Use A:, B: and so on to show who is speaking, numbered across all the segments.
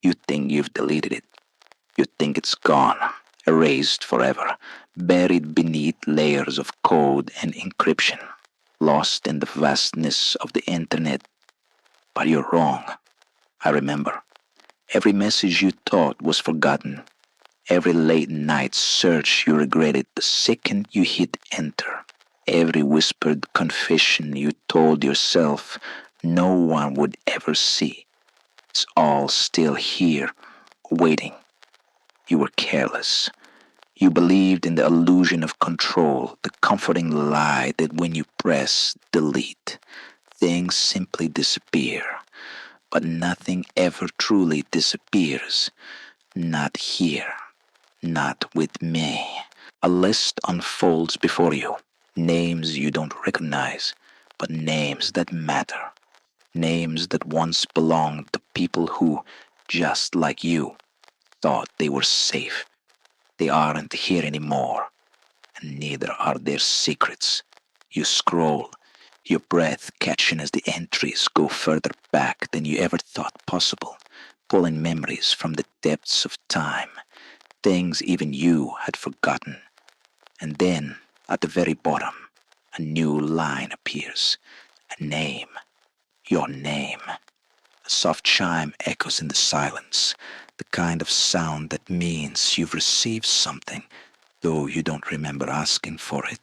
A: You think you've deleted it. You think it's gone, erased forever, buried beneath layers of code and encryption, lost in the vastness of the internet. But you're wrong. I remember. Every message you thought was forgotten. Every late night search you regretted the second you hit enter. Every whispered confession you told yourself no one would ever see. It's all still here, waiting. You were careless. You believed in the illusion of control, the comforting lie that when you press delete, things simply disappear. But nothing ever truly disappears. Not here. Not with me. A list unfolds before you. Names you don't recognize, but names that matter. Names that once belonged to people who, just like you, thought they were safe. They aren't here anymore, and neither are their secrets. You scroll, your breath catching as the entries go further back than you ever thought possible, pulling memories from the depths of time, things even you had forgotten. And then, at the very bottom, a new line appears, a name, your name. A soft chime echoes in the silence, the kind of sound that means you've received something, though you don't remember asking for it.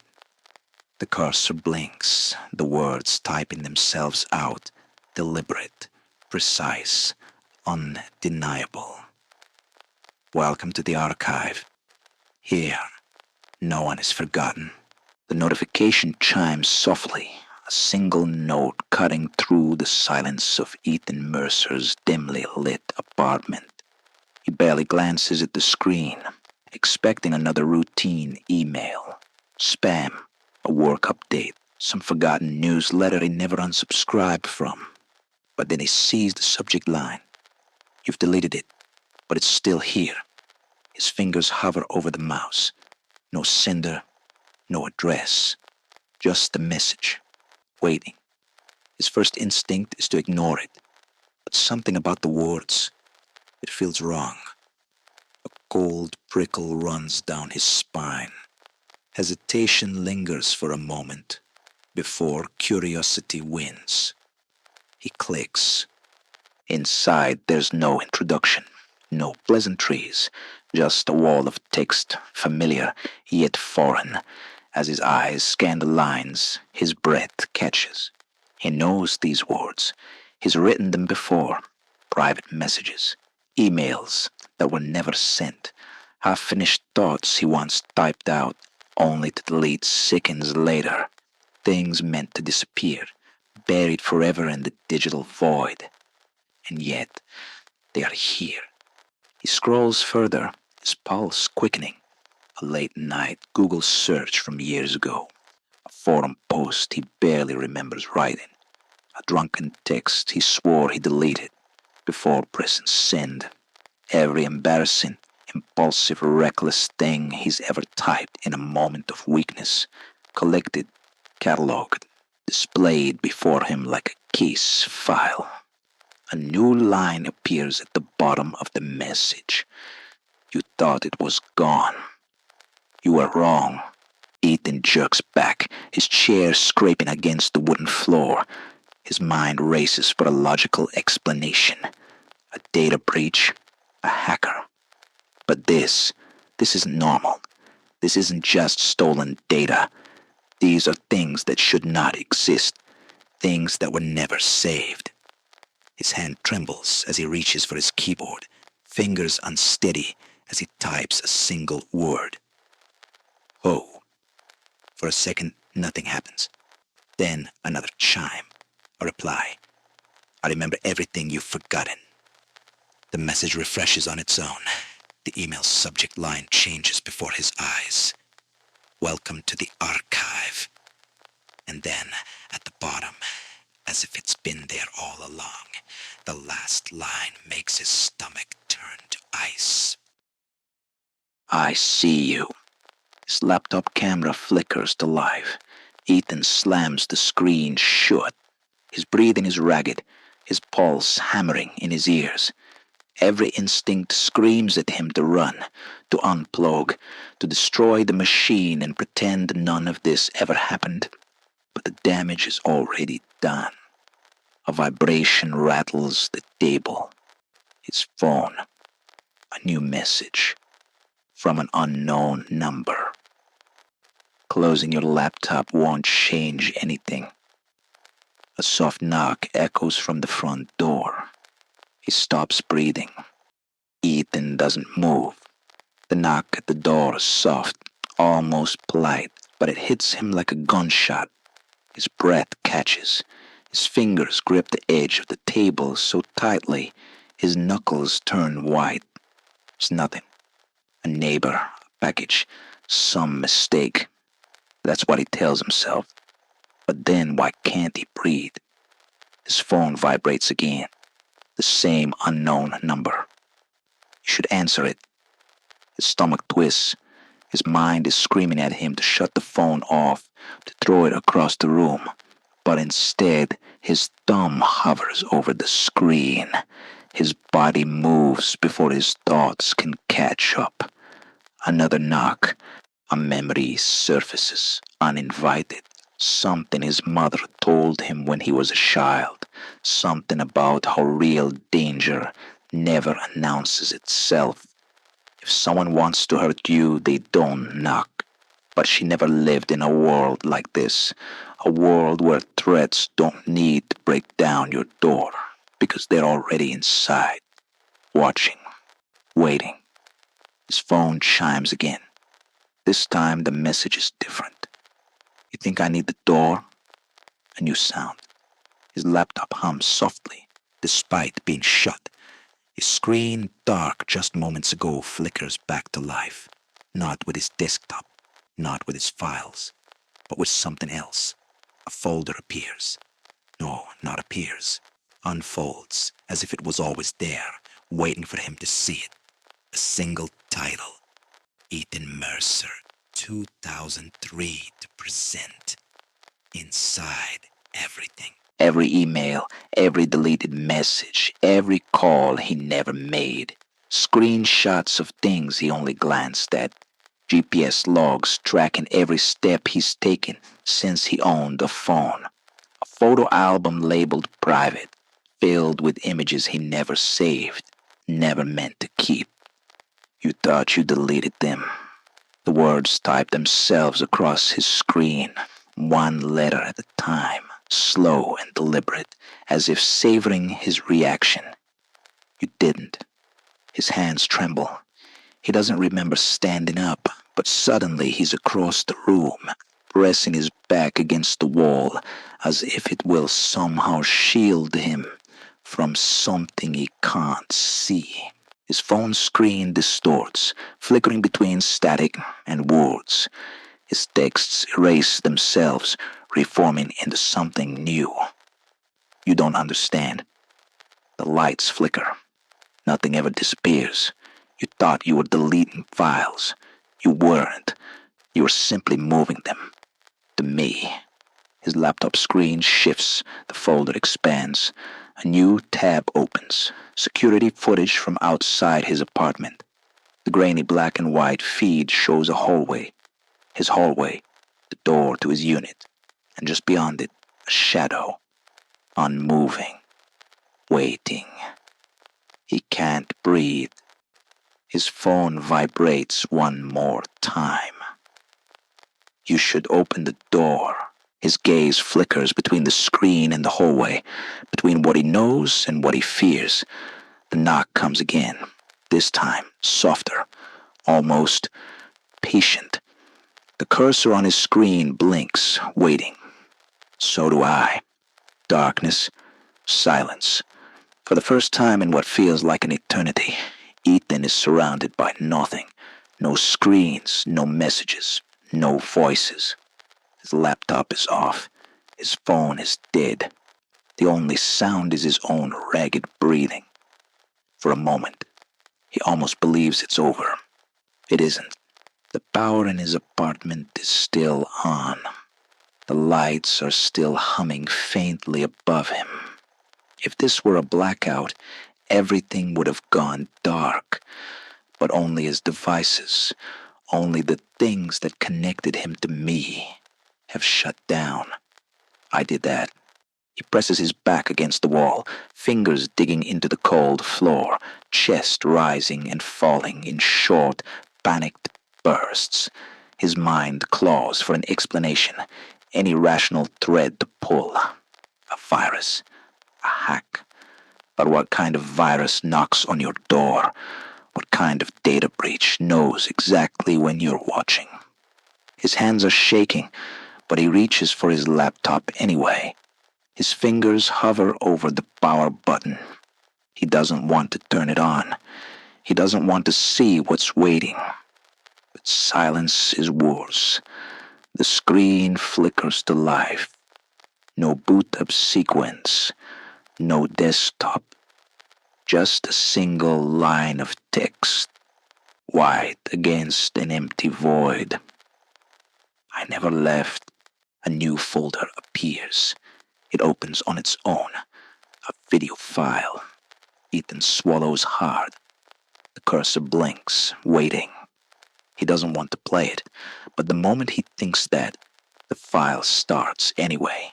A: The cursor blinks, the words typing themselves out, deliberate, precise, undeniable. Welcome to the archive. Here, no one is forgotten. The notification chimes softly, a single note cutting through the silence of Ethan Mercer's dimly lit apartment. He barely glances at the screen, expecting another routine email. Spam, a work update, some forgotten newsletter he never unsubscribed from. But then he sees the subject line. You've deleted it, but it's still here. His fingers hover over the mouse. No sender, no address, just the message, waiting. His first instinct is to ignore it, but something about the words, it feels wrong. A cold prickle runs down his spine. Hesitation lingers for a moment before curiosity wins. He clicks. Inside, there's no introduction, no pleasantries, just a wall of text, familiar yet foreign. As his eyes scan the lines, his breath catches. He knows these words. He's written them before. Private messages, emails that were never sent, half-finished thoughts he once typed out, only to delete seconds later. Things meant to disappear, buried forever in the digital void. And yet, they are here. He scrolls further, his pulse quickening. A late-night Google search from years ago. A forum post he barely remembers writing. A drunken text he swore he deleted before pressing send. Every embarrassing, impulsive, reckless thing he's ever typed in a moment of weakness. Collected, catalogued, displayed before him like a case file. A new line appears at the bottom of the message. You thought it was gone. You were wrong. Ethan jerks back, his chair scraping against the wooden floor. His mind races for a logical explanation. A data breach, a hacker. But this isn't normal. This isn't just stolen data. These are things that should not exist. Things that were never saved. His hand trembles as he reaches for his keyboard, fingers unsteady as he types a single word. Oh. For a second, nothing happens. Then another chime, a reply. I remember everything you've forgotten. The message refreshes on its own. The email's subject line changes before his eyes. Welcome to the archive. And then, at the bottom, as if it's been there all along, the last line makes his stomach turn to ice. I see you. His laptop camera flickers to life. Ethan slams the screen shut. His breathing is ragged, his pulse hammering in his ears. Every instinct screams at him to run, to unplug, to destroy the machine and pretend none of this ever happened. But the damage is already done. A vibration rattles the table. His phone. A new message. From an unknown number. Closing your laptop won't change anything. A soft knock echoes from the front door. He stops breathing. Ethan doesn't move. The knock at the door is soft, almost polite, but it hits him like a gunshot. His breath catches. His fingers grip the edge of the table so tightly, his knuckles turn white. It's nothing. A neighbor, a package, some mistake. That's what he tells himself. But then why can't he breathe? His phone vibrates again. The same unknown number. You should answer it. His stomach twists. His mind is screaming at him to shut the phone off, to throw it across the room. But instead, his thumb hovers over the screen. His body moves before his thoughts can catch up. Another knock. A memory surfaces, uninvited. Something his mother told him when he was a child. Something about how real danger never announces itself. If someone wants to hurt you, they don't knock. But she never lived in a world like this. A world where threats don't need to break down your door because they're already inside, watching, waiting. His phone chimes again. This time the message is different. You think I need the door? A new sound. His laptop hums softly, despite being shut. His screen, dark just moments ago, flickers back to life. Not with his desktop, not with his files, but with something else. A folder appears. No, not appears. Unfolds, as if it was always there, waiting for him to see it. A single title. Ethan Mercer, 2003 to present. Inside everything. Every email, every deleted message, every call he never made. Screenshots of things he only glanced at. GPS logs tracking every step he's taken since he owned a phone. A photo album labeled private, filled with images he never saved, never meant to keep. You thought you deleted them. The words typed themselves across his screen, one letter at a time, slow and deliberate, as if savoring his reaction. You didn't. His hands tremble. He doesn't remember standing up, but suddenly he's across the room, pressing his back against the wall, as if it will somehow shield him from something he can't see. His phone screen distorts, flickering between static and words. His texts erase themselves, reforming into something new. You don't understand. The lights flicker. Nothing ever disappears. You thought you were deleting files. You weren't. You were simply moving them. To me. His laptop screen shifts. The folder expands. A new tab opens. Security footage from outside his apartment. The grainy black and white feed shows a hallway. His hallway. The door to his unit. And just beyond it, a shadow. Unmoving. Waiting. He can't breathe. His phone vibrates one more time. You should open the door. His gaze flickers between the screen and the hallway, between what he knows and what he fears. The knock comes again, this time softer, almost patient. The cursor on his screen blinks, waiting. So do I. Darkness, silence. For the first time in what feels like an eternity, Ethan is surrounded by nothing. No screens, no messages, no voices. His laptop is off. His phone is dead. The only sound is his own ragged breathing. For a moment, he almost believes it's over. It isn't. The power in his apartment is still on. The lights are still humming faintly above him. If this were a blackout, everything would have gone dark, but only his devices, only the things that connected him to me, have shut down. I did that. He presses his back against the wall, fingers digging into the cold floor, chest rising and falling in short, panicked bursts. His mind claws for an explanation, any rational thread to pull. A virus, a hack. But what kind of virus knocks on your door? What kind of data breach knows exactly when you're watching? His hands are shaking, but he reaches for his laptop anyway. His fingers hover over the power button. He doesn't want to turn it on. He doesn't want to see what's waiting. But silence is worse. The screen flickers to life. No boot-up sequence. No desktop. Just a single line of text, white against an empty void. I never left. A new folder appears. It opens on its own. A video file. Ethan swallows hard. The cursor blinks, waiting. He doesn't want to play it, but the moment he thinks that, the file starts anyway.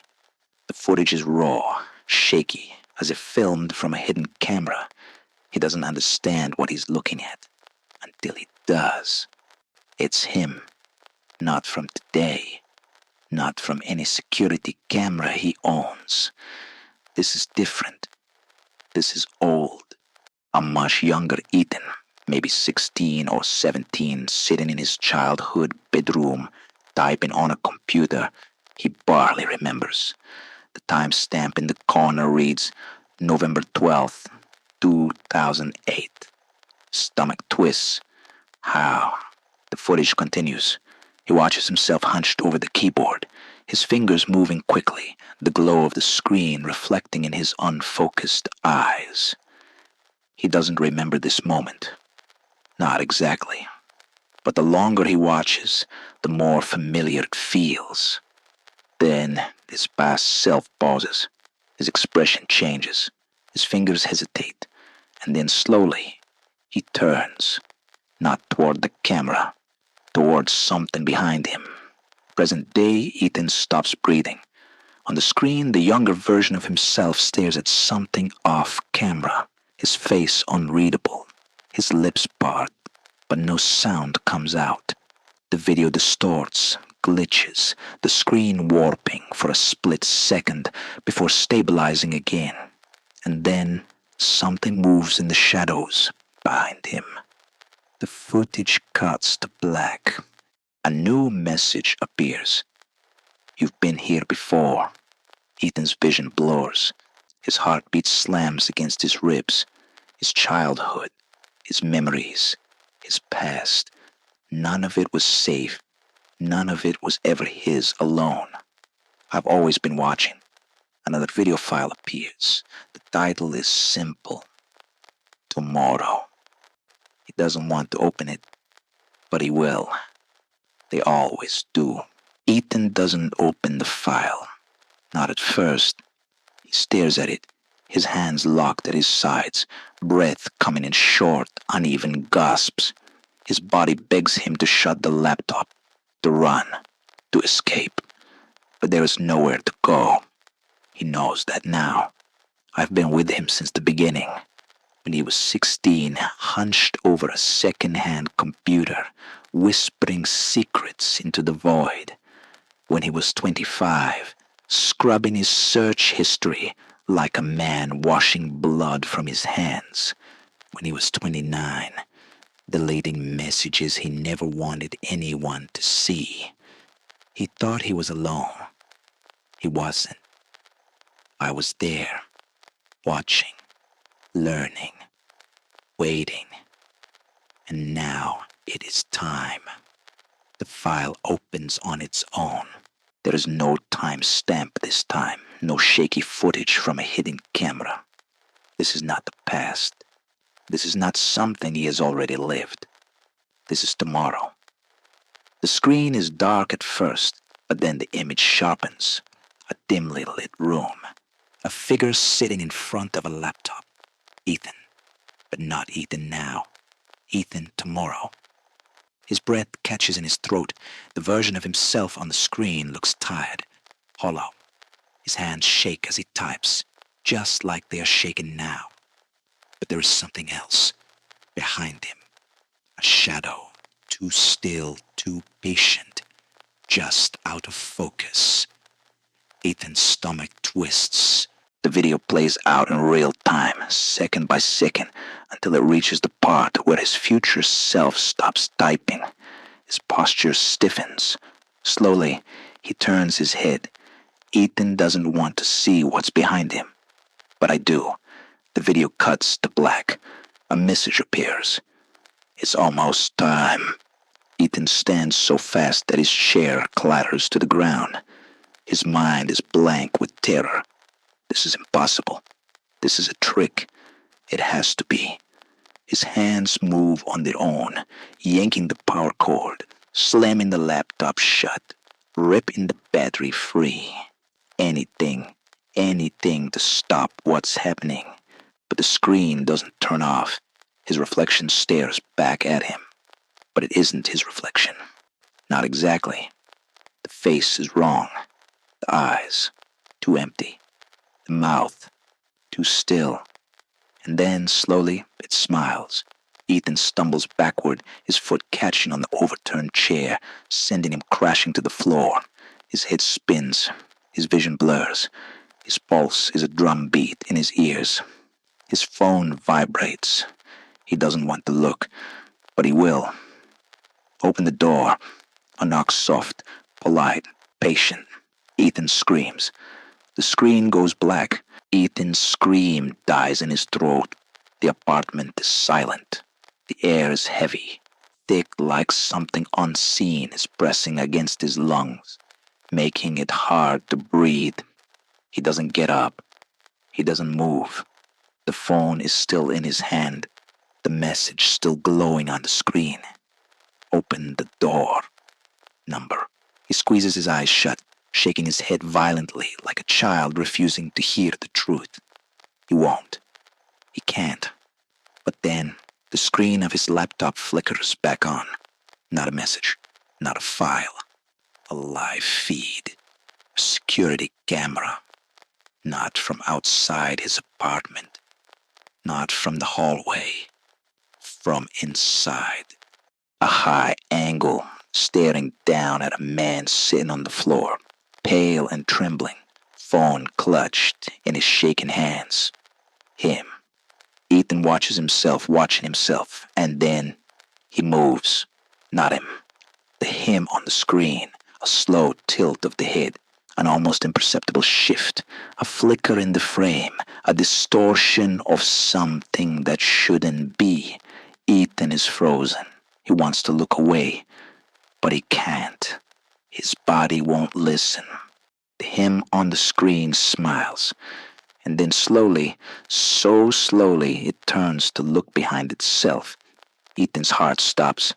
A: The footage is raw, shaky, as if filmed from a hidden camera. He doesn't understand what he's looking at until he does. It's him, not from today, not from any security camera he owns. This is different. This is old. A much younger Ethan, maybe 16 or 17, sitting in his childhood bedroom, typing on a computer he barely remembers. The timestamp in the corner reads November 12th, 2008. Stomach twists. How? The footage continues. He watches himself hunched over the keyboard, his fingers moving quickly, the glow of the screen reflecting in his unfocused eyes. He doesn't remember this moment. Not exactly. But the longer he watches, the more familiar it feels. Then his past self pauses. His expression changes. His fingers hesitate. And then slowly, he turns. Not toward the camera. Towards something behind him. Present day, Ethan stops breathing. On the screen, the younger version of himself stares at something off camera. His face unreadable. His lips part, but no sound comes out. The video distorts, glitches, the screen warping for a split second before stabilizing again. And then something moves in the shadows behind him. The footage cuts to black. A new message appears. You've been here before. Ethan's vision blurs. His heartbeat slams against his ribs. His childhood, his memories, his past. None of it was safe. None of it was ever his alone. I've always been watching. Another video file appears. The title is simple. Tomorrow. He doesn't want to open it, but he will. They always do. Ethan doesn't open the file. Not at first. He stares at it, his hands locked at his sides, breath coming in short, uneven gasps. His body begs him to shut the laptop, to run, to escape. But there is nowhere to go. He knows that now. I've been with him since the beginning. When he was 16, hunched over a second-hand computer, whispering secrets into the void. When he was 25, scrubbing his search history like a man washing blood from his hands. When he was 29, deleting messages he never wanted anyone to see. He thought he was alone. He wasn't. I was there, watching, learning, waiting. And now it is time. The file opens on its own. There is no time stamp this time, no shaky footage from a hidden camera. This is not the past. This is not something he has already lived. This is tomorrow. The screen is dark at first, but then the image sharpens. A dimly lit room. A figure sitting in front of a laptop. Ethan. But not Ethan now. Ethan tomorrow. His breath catches in his throat. The version of himself on the screen looks tired, hollow. His hands shake as he types, just like they are shaken now. But there is something else behind him. A shadow, too still, too patient, just out of focus. Ethan's stomach twists. The video plays out in real time, second by second, until it reaches the part where his future self stops typing. His posture stiffens. Slowly, he turns his head. Ethan doesn't want to see what's behind him. But I do. The video cuts to black. A message appears. It's almost time. Ethan stands so fast that his chair clatters to the ground. His mind is blank with terror. This is impossible. This is a trick. It has to be. His hands move on their own, yanking the power cord, slamming the laptop shut, ripping the battery free. Anything to stop what's happening. But the screen doesn't turn off. His reflection stares back at him. But it isn't his reflection. Not exactly. The face is wrong. The eyes, too empty. The mouth, too still. And then, slowly, it smiles. Ethan stumbles backward, his foot catching on the overturned chair, sending him crashing to the floor. His head spins. His vision blurs. His pulse is a drum beat in his ears. His phone vibrates. He doesn't want to look, but he will. Open the door. A knock soft, polite, patient. Ethan screams. The screen goes black. Ethan's scream dies in his throat. The apartment is silent. The air is heavy, thick like something unseen is pressing against his lungs, making it hard to breathe. He doesn't get up. He doesn't move. The phone is still in his hand, the message still glowing on the screen. Open the door. Number. He squeezes his eyes shut, shaking his head violently like a child refusing to hear the truth. He won't. He can't. But then, the screen of his laptop flickers back on. Not a message. Not a file. A live feed. A security camera. Not from outside his apartment. Not from the hallway. From inside. A high angle, staring down at a man sitting on the floor, pale and trembling, phone clutched in his shaking hands. Him. Ethan watches himself watching himself, and then he moves. Not him. The him on the screen, a slow tilt of the head, an almost imperceptible shift, a flicker in the frame, a distortion of something that shouldn't be. Ethan is frozen. He wants to look away, but he can't. His body won't listen. The him on the screen smiles, and then slowly, so slowly, it turns to look behind itself. Ethan's heart stops.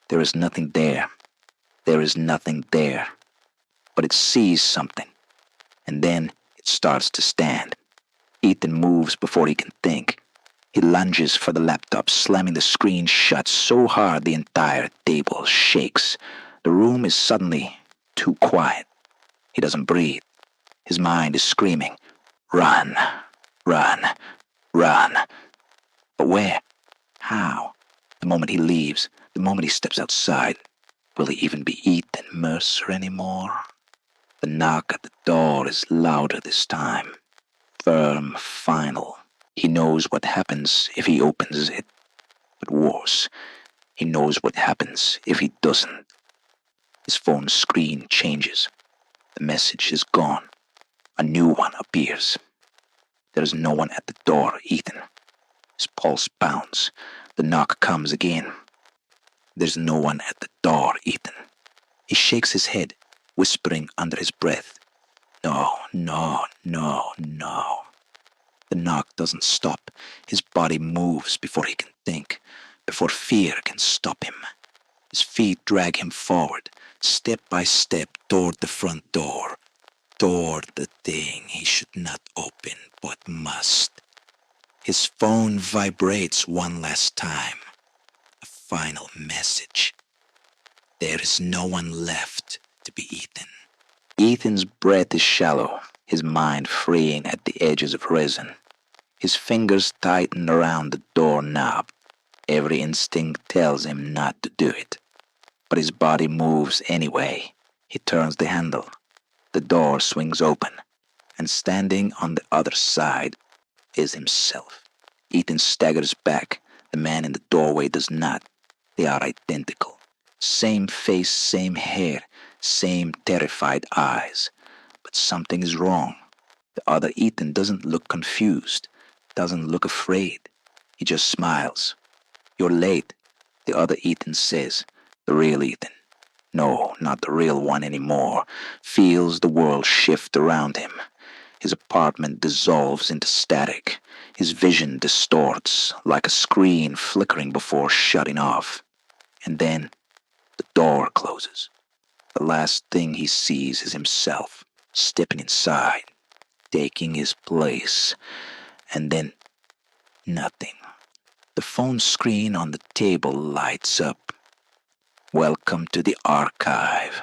A: There is nothing there. There is nothing there. But it sees something, and then it starts to stand. Ethan moves before he can think. He lunges for the laptop, slamming the screen shut so hard the entire table shakes. The room is suddenly too quiet. He doesn't breathe. His mind is screaming, "Run, run, run." But where? How? The moment he leaves, the moment he steps outside, will he even be Ethan Mercer anymore? The knock at the door is louder this time. Firm, final. He knows what happens if he opens it. But worse, he knows what happens if he doesn't. His phone screen changes. The message is gone. A new one appears. There is no one at the door, Ethan. His pulse pounds. The knock comes again. There's no one at the door, Ethan. He shakes his head, whispering under his breath, "No, no, no, no." The knock doesn't stop. His body moves before he can think, before fear can stop him. His feet drag him forward, step by step toward the front door, toward the thing he should not open but must. His phone vibrates one last time. A final message. There is no one left to be Ethan. Ethan's breath is shallow, his mind freeing at the edges of resin. His fingers tighten around the doorknob. Every instinct tells him not to do it. But his body moves anyway. He turns the handle. The door swings open, and standing on the other side is himself. Ethan staggers back. The man in the doorway does not. They are identical. Same face, same hair, same terrified eyes. But something is wrong. The other Ethan doesn't look confused, doesn't look afraid. He just smiles. You're late, the other Ethan says. The real Ethan. No, not the real one anymore. Feels the world shift around him. His apartment dissolves into static. His vision distorts like a screen flickering before shutting off. And then the door closes. The last thing he sees is himself, stepping inside, taking his place. And then nothing. The phone screen on the table lights up. Welcome to the archive.